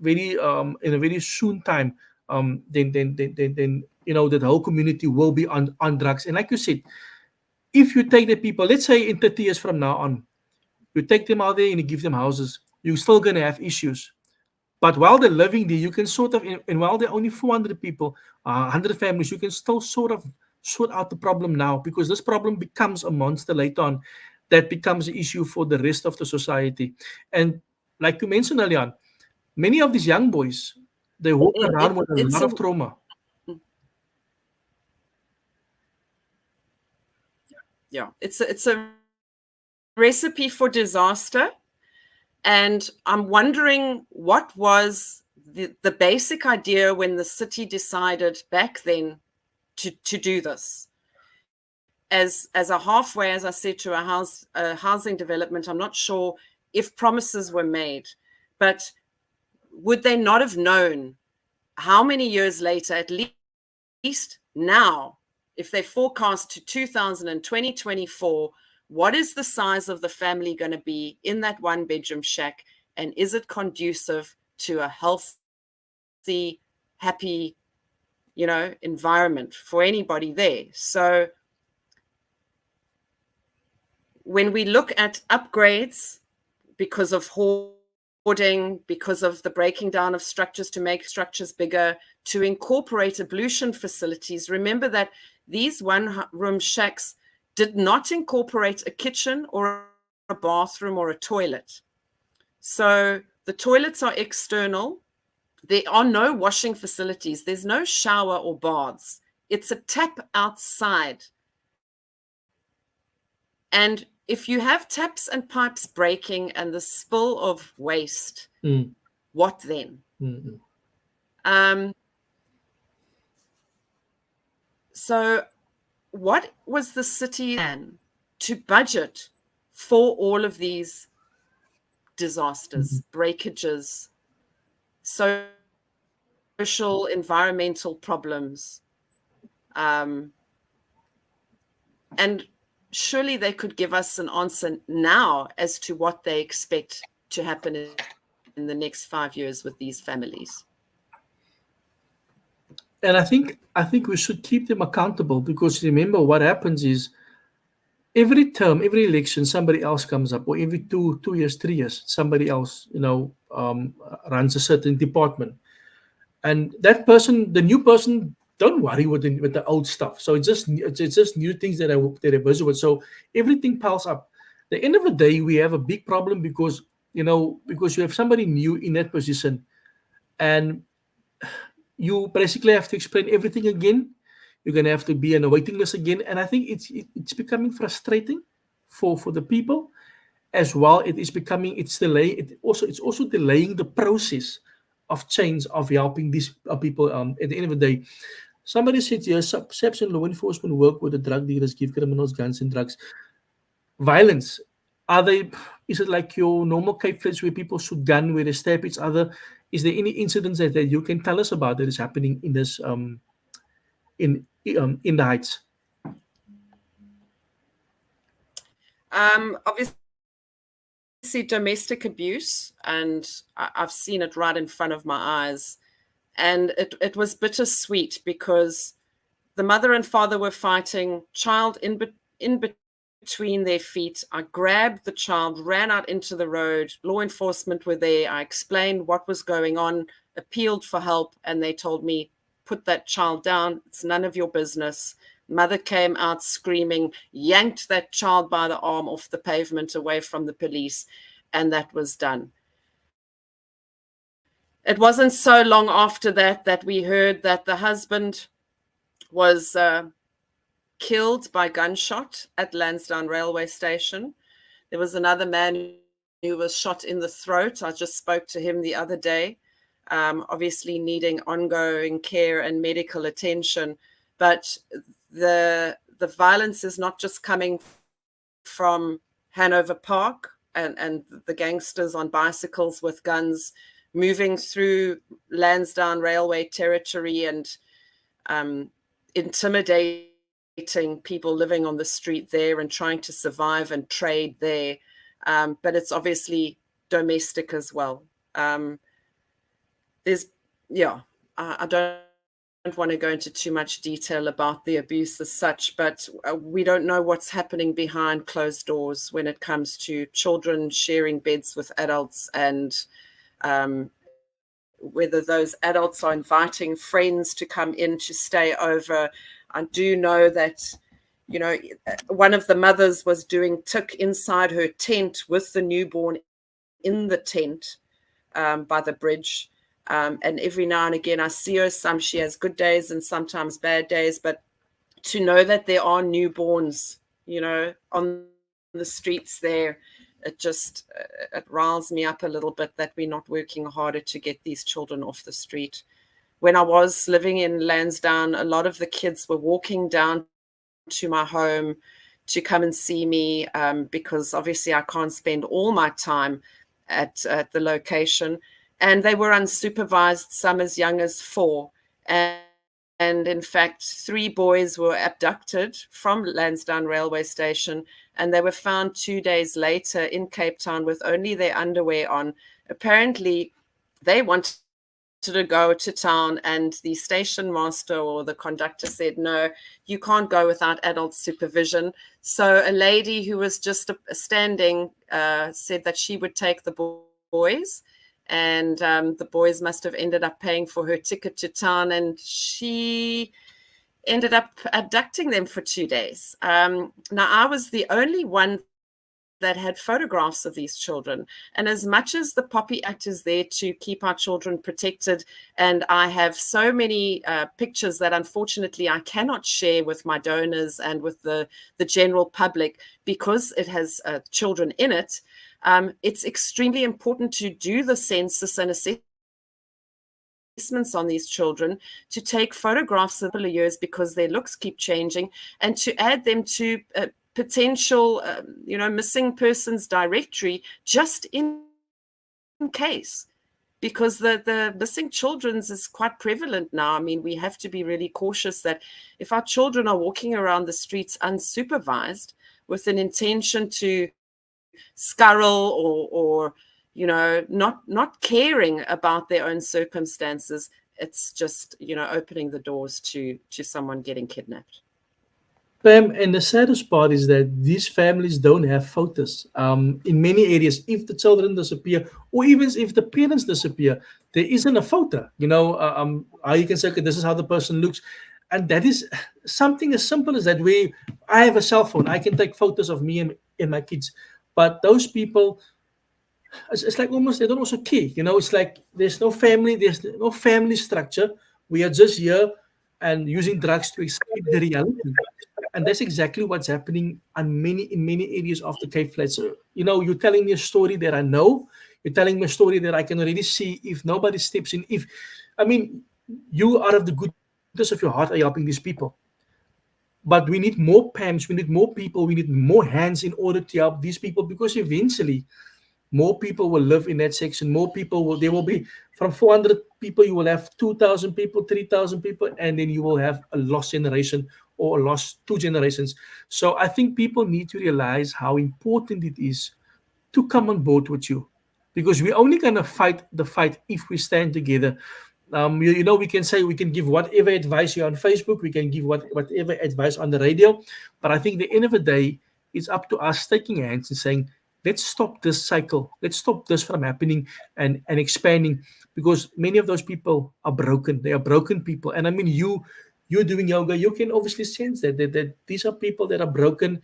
in a very soon time, then that whole community will be on drugs. And like you said, if you take the people, let's say in 30 years from now on, you take them out there and you give them houses, you're still going to have issues. But while they're living there, you can sort of, and while there are only 400 people, 100 families, you can still sort of sort out the problem now, because this problem becomes a monster later on that becomes an issue for the rest of the society. And like you mentioned earlier on, many of these young boys, they walk around with a lot of trauma. Yeah, it's a recipe for disaster. And I'm wondering what was the basic idea when the city decided back then to do this. As a halfway, as I said, to a housing development, I'm not sure if promises were made, but would they not have known how many years later, at least now, if they forecast to 2024, what is the size of the family going to be in that one-bedroom shack? And is it conducive to a healthy, happy, environment for anybody there? So when we look at upgrades because of hoarding, because of the breaking down of structures to make structures bigger, to incorporate ablution facilities, remember that these one-room shacks did not incorporate a kitchen or a bathroom or a toilet. So the toilets are external. There are no washing facilities. There's no shower or baths. It's a tap outside. And if you have taps and pipes breaking and the spill of waste, what then? So what was the city plan to budget for all of these disasters, breakages, social, environmental problems? And surely they could give us an answer now as to what they expect to happen in the next 5 years with these families. And I think we should keep them accountable, because remember what happens is every term, every election, somebody else comes up, or every 2 years, 3 years, somebody else, runs a certain department, and that person, the new person, don't worry with the old stuff. So it's just new things that they're busy with. So everything piles up. At the end of the day, we have a big problem because you have somebody new in that position, and you basically have to explain everything again. You're going to have to be on a waiting list again, and I think it's becoming frustrating for the people as well. It's also delaying the process of change, of helping these people. At the end of the day, somebody said here, SAPS and law enforcement work with the drug dealers, give criminals guns and drugs. Violence, is it like your normal Cape Flats where people shoot gun, where they stab each other? Is there any incidents that you can tell us about that is happening in this in the Heights? Obviously domestic abuse, and I've seen it right in front of my eyes, and it was bittersweet because the mother and father were fighting, child in between their feet. I grabbed the child, ran out into the road. Law enforcement were there. I explained what was going on, appealed for help, and they told me, put that child down. It's none of your business. Mother came out screaming, yanked that child by the arm off the pavement away from the police, and that was done. It wasn't so long after that we heard that the husband was killed by gunshot at Lansdowne railway station. There was another man who was shot in the throat. I just spoke to him the other day, obviously needing ongoing care and medical attention. But the violence is not just coming from Hanover Park and the gangsters on bicycles with guns moving through Lansdowne railway territory and intimidating people living on the street there and trying to survive and trade there. But it's obviously domestic as well. I don't want to go into too much detail about the abuse as such, but we don't know what's happening behind closed doors when it comes to children sharing beds with adults, and whether those adults are inviting friends to come in to stay over. I do know that, one of the mothers was doing tik inside her tent with the newborn in the tent by the bridge. And every now and again, I see her. She has good days and sometimes bad days. But to know that there are newborns, on the streets there, it riles me up a little bit that we're not working harder to get these children off the street. When I was living in Lansdowne, a lot of the kids were walking down to my home to come and see me, because obviously I can't spend all my time at the location. And they were unsupervised, some as young as 4. And in fact, 3 boys were abducted from Lansdowne railway station, and they were found 2 days later in Cape Town with only their underwear on. Apparently, they wanted to go to town, and the station master or the conductor said, no, you can't go without adult supervision. So a lady who was just standing said that she would take the boys, and the boys must have ended up paying for her ticket to town, and she ended up abducting them for 2 days. Now, I was the only one that had photographs of these children. And as much as the Poppy Act is there to keep our children protected, and I have so many pictures that unfortunately I cannot share with my donors and with the general public because it has children in it, it's extremely important to do the census and assessments on these children, to take photographs of the years because their looks keep changing, and to add them to potential, missing persons directory, just in case, because the missing children's is quite prevalent now. I mean, we have to be really cautious that if our children are walking around the streets unsupervised with an intention to scurril or not caring about their own circumstances, it's just, opening the doors to someone getting kidnapped. Pam, and the saddest part is that these families don't have photos. In many areas, if the children disappear, or even if the parents disappear, there isn't a photo. How you can say, okay, this is how the person looks, and that is something as simple as that. Where I have a cell phone, I can take photos of me and my kids, but those people, it's like almost they don't also care. It's like there's no family structure. We are just here and using drugs to escape the reality. And that's exactly what's happening in many areas of the Cape Flats. So, you're telling me a story that I know. You're telling me a story that I can already see if nobody steps in. You out of the goodness of your heart are helping these people. But we need more PAMs, we need more people, we need more hands in order to help these people, because eventually more people will live in that section. There will be, from 400 people, you will have 2,000 people, 3,000 people, and then you will have a lost generation or a lost 2 generations. So I think people need to realize how important it is to come on board with you, because we're only going to fight the fight if we stand together. We can say, we can give whatever advice here on Facebook, we can give whatever advice on the radio, but I think at the end of the day, it's up to us taking hands and saying, let's stop this cycle. Let's stop this from happening and expanding, because many of those people are broken. They are broken people. And I mean, you're doing yoga. You can obviously sense that these are people that are broken,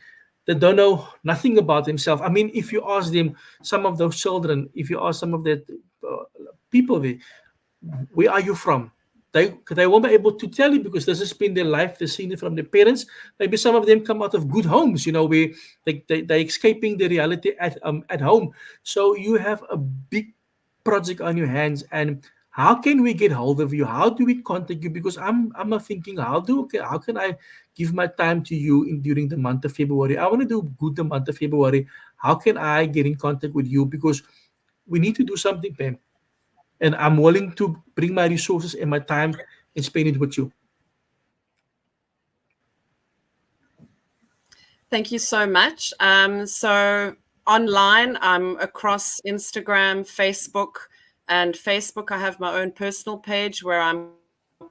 that don't know nothing about themselves. I mean, if you ask them, some of those children, if you ask some of the people there, where are you from? They won't be able to tell you, because this has been their life. They've seen it from their parents. Maybe some of them come out of good homes, where they're escaping the reality at home. So you have a big project on your hands. And how can we get hold of you? How do we contact you? Because I'm thinking, how can I give my time to you during the month of February? I want to do good the month of February. How can I get in contact with you? Because we need to do something, Pam. And I'm willing to bring my resources and my time and spend it with you. Thank you so much. So online, I'm across Instagram, Facebook, and Facebook, I have my own personal page where I'm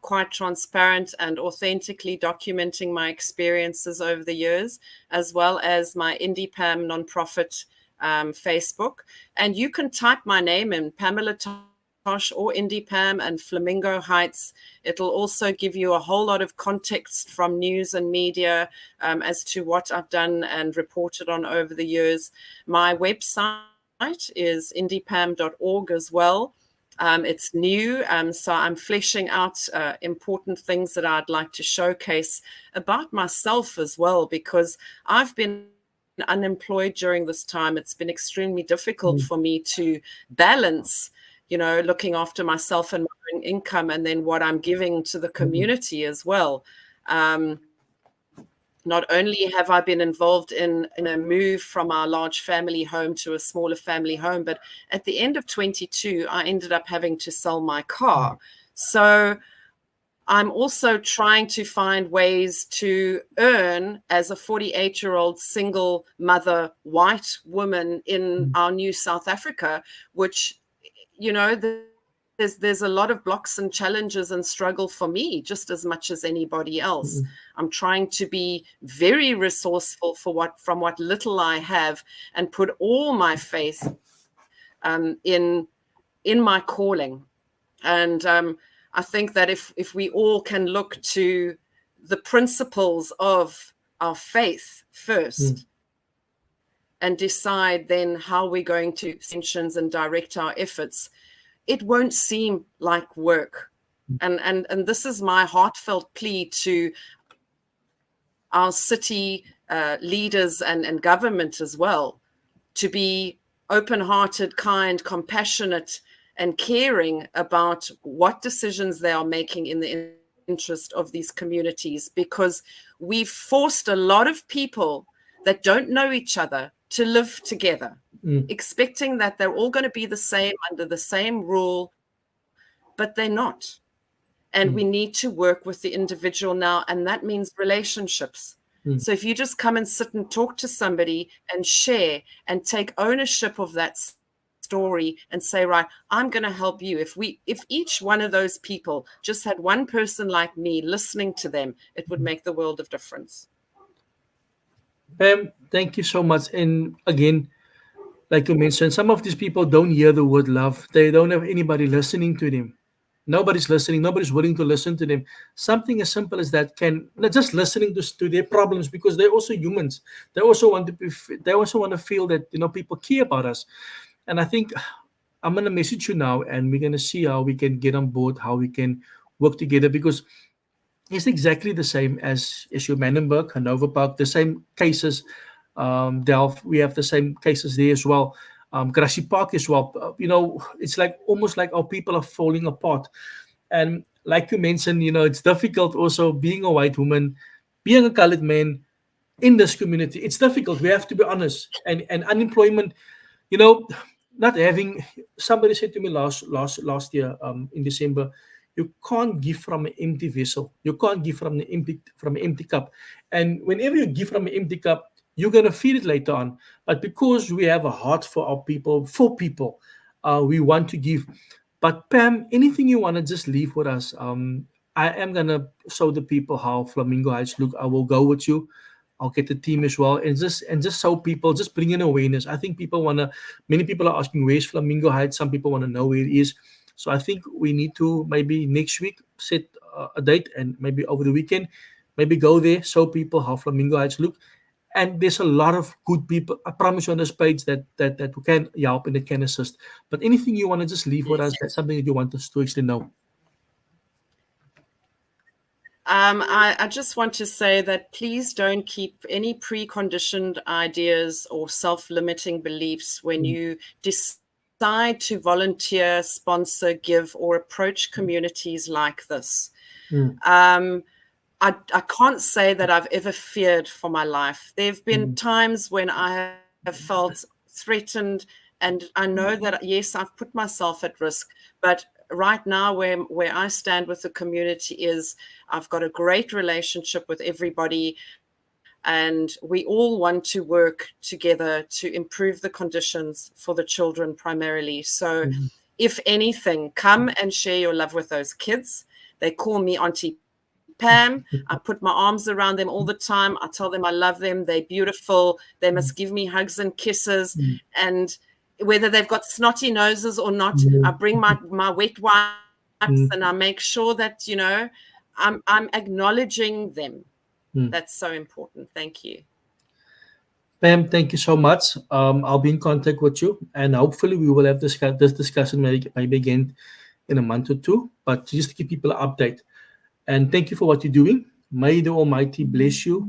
quite transparent and authentically documenting my experiences over the years, as well as my Indie Pam nonprofit Facebook. And you can type my name in, Pamela Tosh or Indie Pam and Flamingo Heights. It'll also give you a whole lot of context from news and media as to what I've done and reported on over the years. My website is indiepam.org as well. It's new, so I'm fleshing out important things that I'd like to showcase about myself as well, because I've been unemployed during this time, it's been extremely difficult for me to balance, looking after myself and my own income, and then what I'm giving to the community as well. Not only have I been involved in a move from our large family home to a smaller family home, but at the end of 22, I ended up having to sell my car. So I'm also trying to find ways to earn as a 48-year-old single mother, white woman in our new South Africa, which, there's a lot of blocks and challenges and struggle for me just as much as anybody else. I'm trying to be very resourceful from what little I have, and put all my faith in my calling. And I think that if we all can look to the principles of our faith first, and decide then how we're going to sanctions and direct our efforts, it won't seem like work. And this is my heartfelt plea to our city leaders and government as well, to be open-hearted, kind, compassionate, and caring about what decisions they are making in the interest of these communities, because we've forced a lot of people that don't know each other to live together, expecting that they're all going to be the same under the same rule, but they're not. And we need to work with the individual now, and that means relationships. So if you just come and sit and talk to somebody and share and take ownership of that story and say, right, I'm going to help you. If each one of those people just had one person like me listening to them, it would make the world of difference. Pam, thank you so much. And again, like you mentioned, some of these people don't hear the word love. They don't have anybody listening to them. Nobody's listening. Nobody's willing to listen to them. Something as simple as that can not just listening to their problems, because they're also humans. They also want to be. They also want to feel that people care about us. And I think I'm gonna message you now, and we're gonna see how we can get on board, how we can work together, because it's exactly the same as your Manenberg, Hanover Park, the same cases. Delft, we have the same cases there as well. Grassy Park as well. It's like almost like our people are falling apart. And like you mentioned, it's difficult also being a white woman, being a colored man in this community. It's difficult. We have to be honest. And unemployment, you know, not having somebody said to me last year, in December, you can't give from an empty vessel. You can't give from an empty cup. And whenever you give from an empty cup, you're gonna feel it later on. But because we have a heart for our people, we want to give. But Pam, anything you wanna just leave with us? I am gonna show the people how Flamingo Heights look. I will go with you. I'll get the team as well, and just show people, just bring in awareness. I think many people are asking where's Flamingo Heights. Some people want to know where it is. So I think we need to maybe next week set a date, and maybe over the weekend, maybe go there, show people how Flamingo Heights look. And there's a lot of good people. I promise you on this page that we can help and that can assist. But anything you want to just leave with us, that's something that you want us to actually know. I just want to say that please don't keep any preconditioned ideas or self-limiting beliefs when you decide to volunteer, sponsor, give, or approach communities like this. I can't say that I've ever feared for my life. There have been times when I have felt threatened, and I know that, yes, I've put myself at risk, but right now where I stand with the community is I've got a great relationship with everybody, and we all want to work together to improve the conditions for the children primarily. So if anything, come and share your love with those kids. They call me Auntie Pam. I put my arms around them all the time. I tell them I love them. They're beautiful. They must give me hugs and kisses. And whether they've got snotty noses or not, I bring my wet wipes and I make sure that, I'm acknowledging them. That's so important. Thank you. Pam, thank you so much. I'll be in contact with you, and hopefully we will have this discussion maybe again in a month or two, but just to keep people update. And thank you for what you're doing. May the Almighty bless you.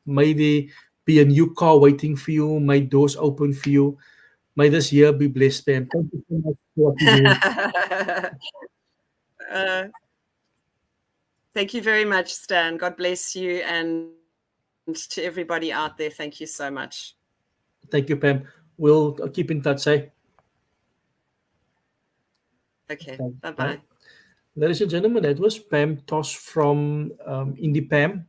May the be a new car waiting for you. May doors open for you. May this year be blessed, Pam. Thank you so much for what you're doing. Thank you very much, Stan. God bless you, and to everybody out there, thank you so much. Thank you, Pam. We'll keep in touch, eh? Okay, Bye. bye-bye. Ladies and gentlemen, that was Pam Toss from Indie Pam.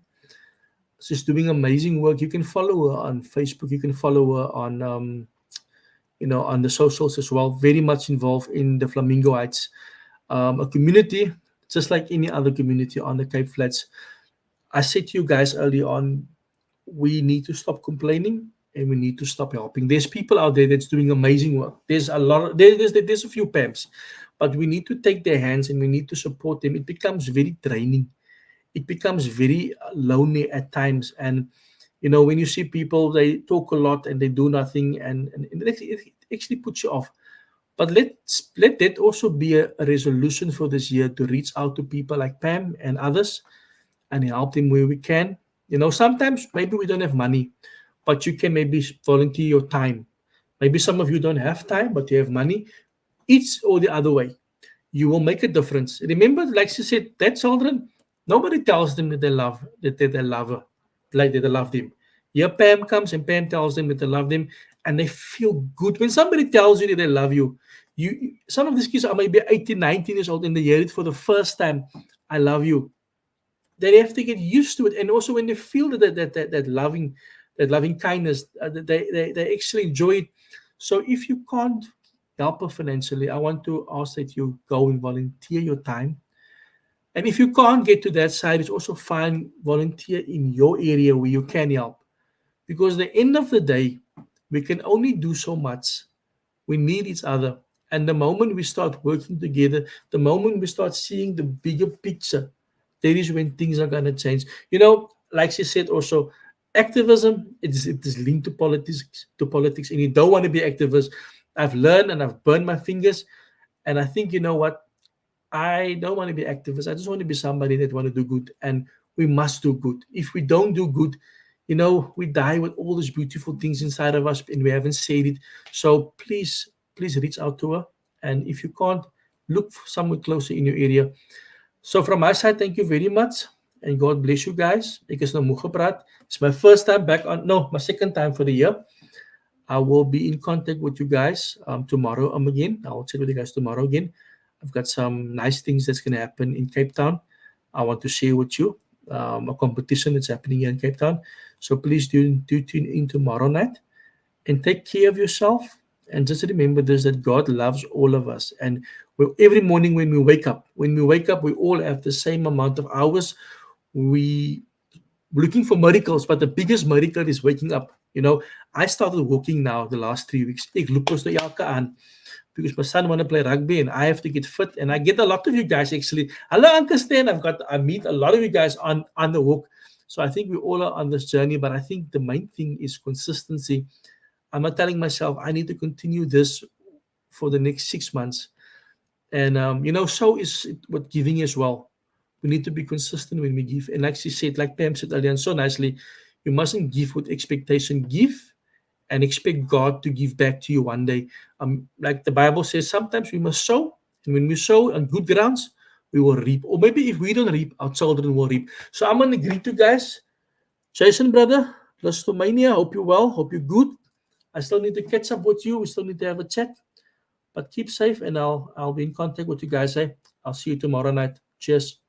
She's doing amazing work. You can follow her on Facebook. You can follow her on, on the socials as well. Very much involved in the Flamingo Heights, a community just like any other community on the Cape Flats. I said to you guys early on, we need to stop complaining and we need to stop helping. There's people out there that's doing amazing work. There's a lot. There's a few PAMs, but we need to take their hands and we need to support them. It becomes very draining. It becomes very lonely at times. And when you see people, they talk a lot and they do nothing, and it actually puts you off. But let that also be a resolution for this year, to reach out to people like Pam and others and help them where we can. Sometimes maybe we don't have money, but you can maybe volunteer your time. Maybe some of you don't have time, but you have money. It's or the other way. You will make a difference. Remember, like she said, that children, nobody tells them that they love her, like that they love them. Here Pam comes and Pam tells them that they love them, and they feel good. When somebody tells you that they love you, some of these kids are maybe 18, 19 years old and they hear it for the first time. I love you. They have to get used to it, and also when they feel that loving kindness, they actually enjoy it. So if you can't help her financially, I want to ask that you go and volunteer your time. And if you can't get to that side, it's also fine. Volunteer in your area where you can help, because at the end of the day, we can only do so much. We need each other. And the moment we start working together, the moment we start seeing the bigger picture, that is when things are going to change. Like she said also, activism, it is linked to politics, and you don't want to be activist. I've learned and I've burned my fingers, and I think, you know what, I don't want to be activist. I just want to be somebody that want to do good, and we must do good. If we don't do good, we die with all these beautiful things inside of us, and we haven't said it. So please reach out to her, and if you can't, look for somewhere closer in your area. So from my side, thank you very much, and God bless you guys. Ek is nou moeg gepraat. It's my first time back on, no, my second time for the year. I will be in contact with you guys tomorrow again. I'll chat with you guys tomorrow again. I've got some nice things that's going to happen in Cape Town. I want to share with you a competition that's happening here in Cape Town. So please do tune in tomorrow night, and take care of yourself. And just remember this, that God loves all of us. And every morning when we wake up, we all have the same amount of hours. We're looking for miracles, but the biggest miracle is waking up. I started walking now the last 3 weeks. Ek loop ons nou elke aan, because my son want to play rugby and I have to get fit. And I get a lot of you guys actually. Hello, Uncle Stan. I meet a lot of you guys on the walk. So I think we all are on this journey, but I think the main thing is consistency. I'm not telling myself I need to continue this for the next 6 months. And so is it with giving as well. We need to be consistent when we give. And like she said, like Pam said earlier so nicely, you mustn't give with expectation. Give and expect God to give back to you one day. Like the Bible says, sometimes we must sow, and when we sow on good grounds, we will reap. Or maybe if we don't reap, our children will reap. So I'm gonna greet you guys. Jason, brother, Plastomania, hope you're well, hope you're good. I still need to catch up with you. We still need to have a chat. But keep safe, and I'll be in contact with you guys. I'll see you tomorrow night. Cheers.